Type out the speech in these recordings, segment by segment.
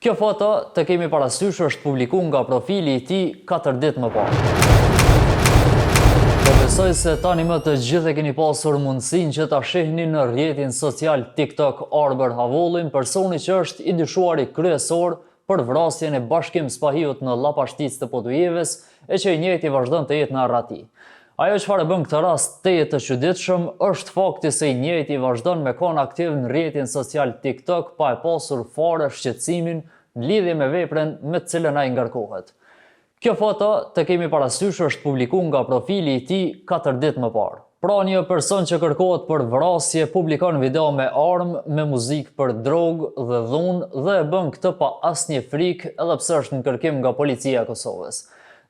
Kjo foto të kemi parasysh është publikuar nga profili i tij 4 ditë më parë. Besoj se tani më të gjithë e keni pasur mundësinë që ta shihni në rrjetin social TikTok Arber Havullin, personi që është i dyshuari kryesor për vrasjen e Bashkim Spahiut në Llapashticë të Podujeves e që i njëjti vazhdon të jetë në Arrati. Ajo çfarë bën këtë rast teje të çuditshëm është fakti se i njëjti vazhdon me qenë aktiv në rrjetin social TikTok pa e pasur fare shqetësimin në lidhje me veprën me të cilën ai ngarkohet. Kjo foto të kemi parasysh është publikuar nga profili i tij 4 ditë më parë. Pra një person që kërkohet për vrasje publikon video me armë, me muzikë për drogë dhe dhunë dhe e bën këtë pa asnjë frikë edhe pse është në kërkim nga policia e Kosovës.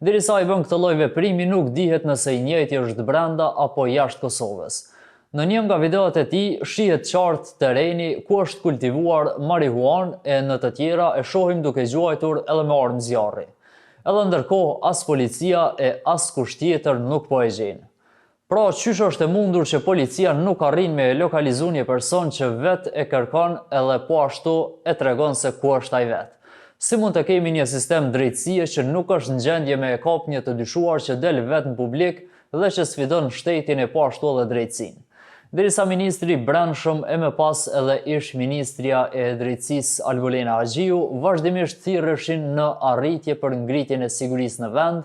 Derisa i bën këtë lloj veprimi nuk dihet nëse i njëjti është brenda apo jashtë Kosovës. Në një nga videot e tij shihet qartë terreni ku është kultivuar marihuanë e në të tjera e shohim duke gjuajtur edhe me armë zjarri. Edhe ndërkohë as policia e as kusht tjetër nuk po e gjen. Pra, qysh është e mundur që policia nuk arrin me lokalizu një person që vet e kërkon edhe po ashtu e tregon se ku është ai vet? Si mund të kemi një sistem drejtësie që nuk është në gjendje me e kap një të dyshuar që del vet në publik dhe që sfidon shtetin e po ashtu edhe drejtësinë? Derisa ministri i Brendshëm e më pas edhe ish ministrja e drejtësisë Albolena Agjiu vazhdimisht thirrëshin në arritje për ngritjen e sigurisë në vend,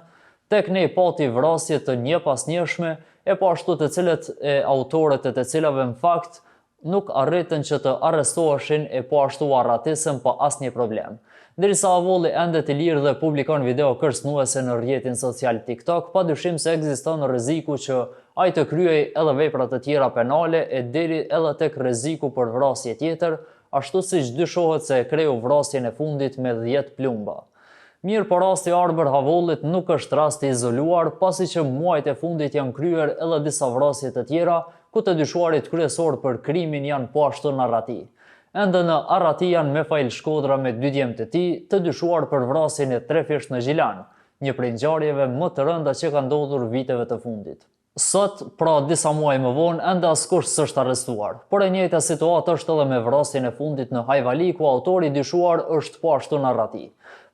tek ne pati vrasje të njëpasnjëshme e po ashtu të cilët autorët e të cilave në fakt nuk arritën që të arrestoheshin e po ashtu arratisën pa asnjë problem. Derisa Havulli ende të lirë dhe publikon video kërcënuese në rrjetin social TikTok, padyshim se ekziston rreziku që ai të kryej edhe vepra të tjera penale e deri edhe tek rreziku për vrasje tjetër, ashtu siç dyshohet se e kreu vrasjen e fundit me 10 plumba. Mirë, po rasti Arber Havullit nuk është rast i izoluar, pasi që muajt e fundit janë kryer edhe disa vrasje të tjera, ku të dyshuarit kryesor për krimin janë po ashtu në Arrati. Ende në Arrati janë Mefail Shkodra me 2 djemt të tij, të dyshuar për vrasjen e 3 fish në Gjilan, një prej ngjarjeve më të rënda që ka ndodhur viteve të fundit. Sot, pra disa muaj më vonë, ende askush s'është arrestuar, por e njëjta situatë është edhe me vrasjen e fundit në Hajvali, ku autori i dyshuar është po ashtu në Arrati.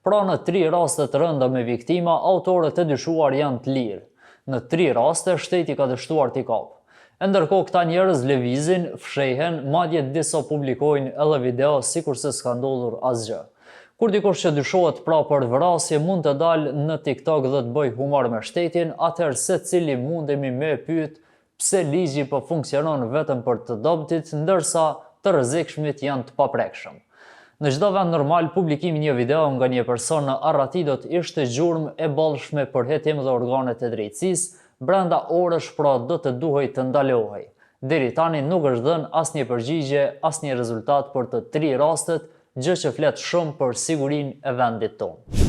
Pra në 3 raste të rënda me viktima, autorët e dyshuar janë të lirë. Në 3 raste shteti ka dështuar t'i kapë. Ndërkohë këta njerëz lëvizin, fshehen, madje disa publikojnë edhe video sikurse s'ka ndodhur asgjë. Kur dikush që dyshohet pra për vrasje mund të dalë në TikTok dhe të bëj humor me shtetin, atëherë secili mundemi me pyet pse ligji po funksionon vetëm për të dobtit, ndërsa të rrezikshmit janë të paprekshëm. Në çdo vend normal, publikimi një video nga një person në Arrati do të ishte gjurmë e bollshme për hetim dhe organet e drejtësisë, brenda orësh pra do të duhej të ndalohej. Deri tani nuk është dhënë asnjë përgjigje, asnjë rezultat për të 3 rastet, gjë që flet shumë për sigurinë e vendit tonë.